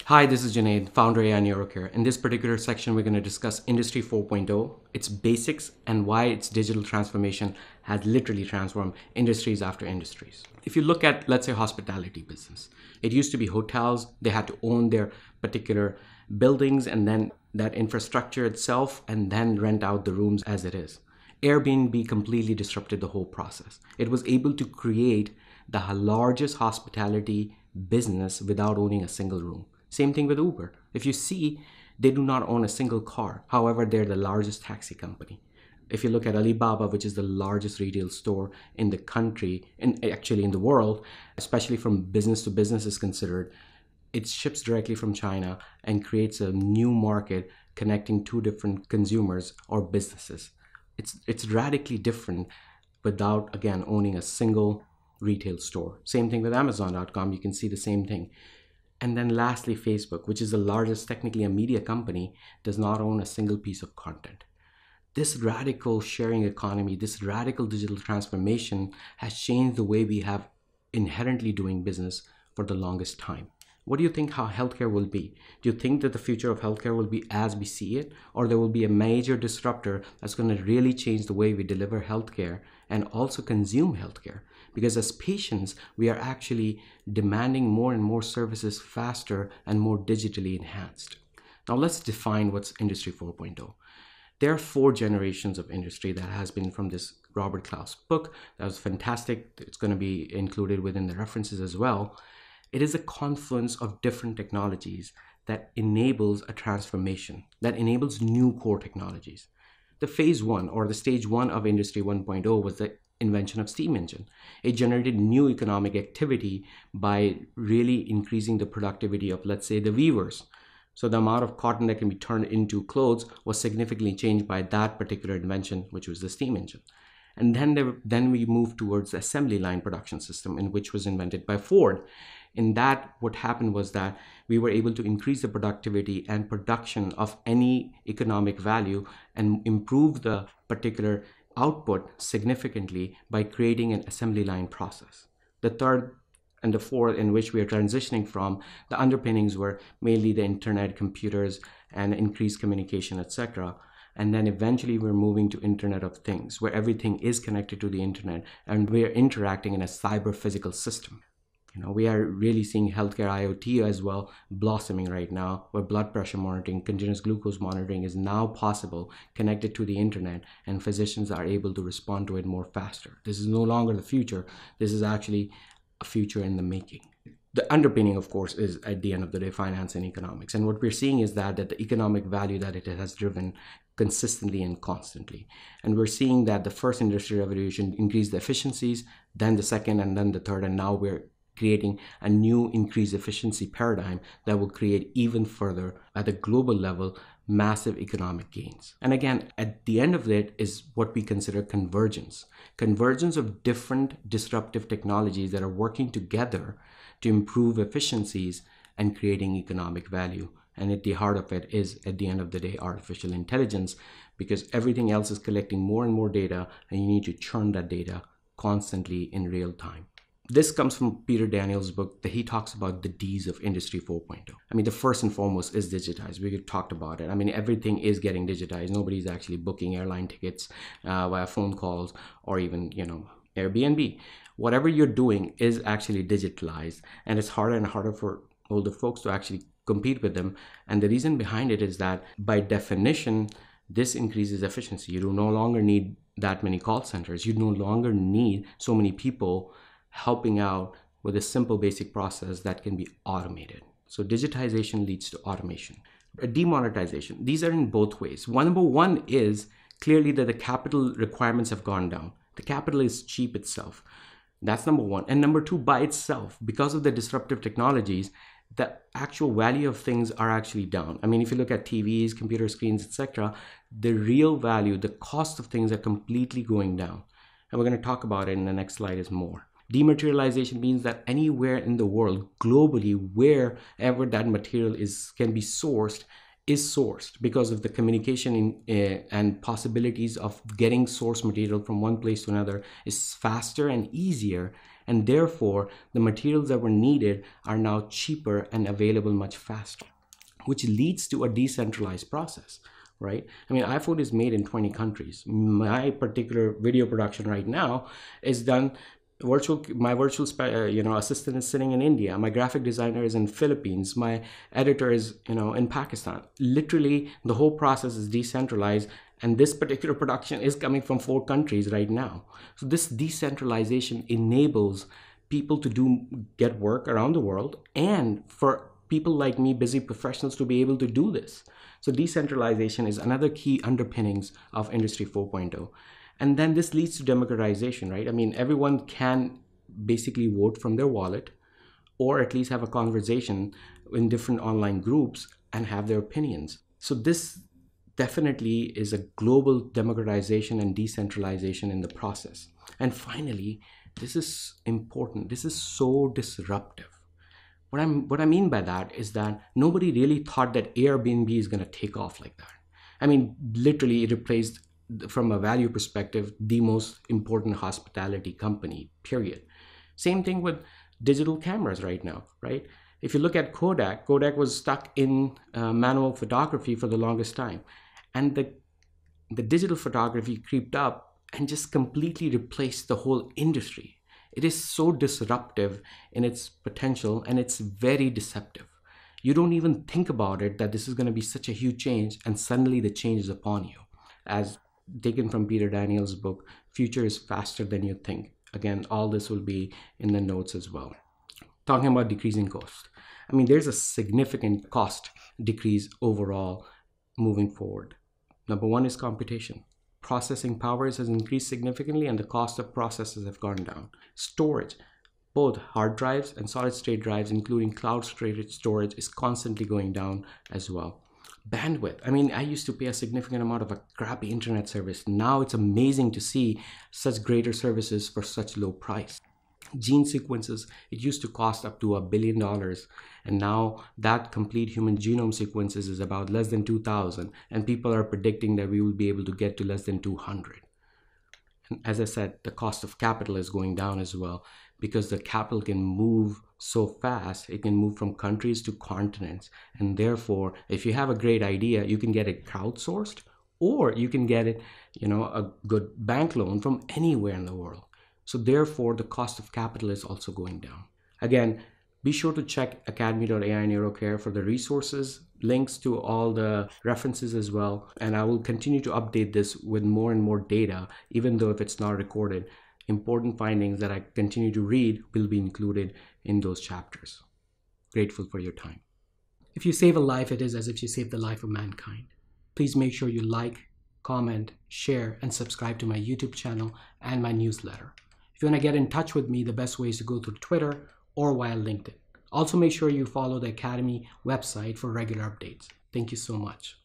Hi, this is Junaid, founder of AINeuroCare. In this particular section, we're going to discuss Industry 4.0, its basics, and why its digital transformation has literally transformed industries after industries. If you look at, let's say, hospitality business, it used to be hotels. They had to own their particular buildings and then that infrastructure itself, and then rent out the rooms as it is. Airbnb completely disrupted the whole process. It was able to create the largest hospitality business without owning a single room. Same thing with Uber. If you see, they do not own a single car. However, they're the largest taxi company. If you look at Alibaba, which is the largest retail store in the country, and actually in the world, especially from business to business is considered, it ships directly from China and creates a new market connecting two different consumers or businesses. It's radically different without, again, owning a single retail store. Same thing with Amazon.com. You can see the same thing. And then lastly, Facebook, which is the largest, technically a media company, does not own a single piece of content. This radical sharing economy, this radical digital transformation has changed the way we have inherently doing business for the longest time. What do you think how healthcare will be? Do you think that the future of healthcare will be as we see it, or there will be a major disruptor that's going to really change the way we deliver healthcare and also consume healthcare? Because as patients, we are actually demanding more and more services faster and more digitally enhanced. Now let's define what's Industry 4.0. There are 4 generations of industry that has been from this Robert Klaus book. That was fantastic. It's going to be included within the references as well. It is a confluence of different technologies that enables a transformation, that enables new core technologies. The phase 1 or the stage 1 of Industry 1.0 was the invention of steam engine. It generated new economic activity by really increasing the productivity of, let's say, the weavers. So the amount of cotton that can be turned into clothes was significantly changed by that particular invention, which was the steam engine. And then we moved towards the assembly line production system, in which was invented by Ford. In that, what happened was that we were able to increase the productivity and production of any economic value and improve the particular output significantly by creating an assembly line process. The third and the fourth, in which we are transitioning from, the underpinnings were mainly the internet, computers, and increased communication, etc. And then eventually we're moving to Internet of Things, where everything is connected to the internet and we are interacting in a cyber physical system. We are really seeing healthcare IoT as well blossoming right now, where blood pressure monitoring, continuous glucose monitoring is now possible, connected to the internet, and physicians are able to respond to it more faster. This is no longer the future. This is actually a future in the making. The underpinning, of course, is at the end of the day finance and economics. And what we're seeing is that the economic value that it has driven consistently and constantly. And we're seeing that the first industrial revolution increased the efficiencies, then the second, and then the third, and now we're creating a new increased efficiency paradigm that will create even further, at a global level, massive economic gains. And again, at the end of it is what we consider convergence. Convergence of different disruptive technologies that are working together to improve efficiencies and creating economic value. And at the heart of it is, at the end of the day, artificial intelligence, because everything else is collecting more and more data, and you need to churn that data constantly in real time. This comes from Peter Daniels' book that he talks about the D's of Industry 4.0. I mean, the first and foremost is digitized. We talked about it. I mean, everything is getting digitized. Nobody's actually booking airline tickets via phone calls or even, Airbnb. Whatever you're doing is actually digitalized, and it's harder and harder for older folks to actually compete with them. And the reason behind it is that by definition, this increases efficiency. You do no longer need that many call centers. You no longer need so many people helping out with a simple basic process that can be automated. So digitization leads to automation. Demonetization, these are in both ways. Number one is clearly that the capital requirements have gone down. The capital is cheap itself. That's number one. And number two, by itself, because of the disruptive technologies, the actual value of things are actually down. I mean, if you look at TVs, computer screens, etc., the real value, the cost of things are completely going down. And we're going to talk about it in the next slide is more. Dematerialization means that anywhere in the world, globally, wherever that material can be sourced, is sourced because of the communication and possibilities of getting source material from one place to another is faster and easier And therefore, the materials that were needed are now cheaper and available much faster, which leads to a decentralized process, right? I mean, iPhone is made in 20 countries. My particular video production right now is done my virtual assistant is sitting in India. My graphic designer is in Philippines. My editor is in Pakistan. Literally, the whole process is decentralized, and this particular production is coming from 4 countries right now. So this decentralization enables people to get work around the world, and for people like me, busy professionals, to be able to do this. So decentralization is another key underpinnings of Industry 4.0. And then this leads to democratization, right? I mean, everyone can basically vote from their wallet, or at least have a conversation in different online groups and have their opinions. So this definitely is a global democratization and decentralization in the process. And finally, this is important. This is so disruptive. What I mean by that is that nobody really thought that Airbnb is going to take off like that. I mean, literally, it replaced, from a value perspective, the most important hospitality company, period. Same thing with digital cameras right now, right? If you look at Kodak was stuck in manual photography for the longest time. And the digital photography creeped up and just completely replaced the whole industry. It is so disruptive in its potential, and it's very deceptive. You don't even think about it, that this is going to be such a huge change, and suddenly the change is upon you. As taken from Peter Daniels' book, Future is Faster Than You Think. Again, all this will be in the notes as well. Talking about decreasing cost. I mean, there's a significant cost decrease overall moving forward. Number one is computation. Processing powers has increased significantly, and the cost of processes have gone down. Storage, both hard drives and solid state drives, including cloud storage, is constantly going down as well. Bandwidth. I mean, I used to pay a significant amount of a crappy internet service. Now it's amazing to see such greater services for such low price. Gene sequences, it used to cost up to $1 billion, and now that complete human genome sequences is about less than 2,000, and people are predicting that we will be able to get to less than 200. And as I said, the cost of capital is going down as well, because the capital can move so fast. It can move from countries to continents, and therefore, if you have a great idea, you can get it crowdsourced, or you can get it, a good bank loan from anywhere in the world. So therefore, the cost of capital is also going down. Again, be sure to check academy.AINeuroCare for the resources, links to all the references as well. And I will continue to update this with more and more data, even though if it's not recorded. Important findings that I continue to read will be included in those chapters. Grateful for your time. If you save a life, it is as if you saved the life of mankind. Please make sure you like, comment, share, and subscribe to my YouTube channel and my newsletter. If you want to get in touch with me, the best way is to go through Twitter or via LinkedIn. Also, make sure you follow the Academy website for regular updates. Thank you so much.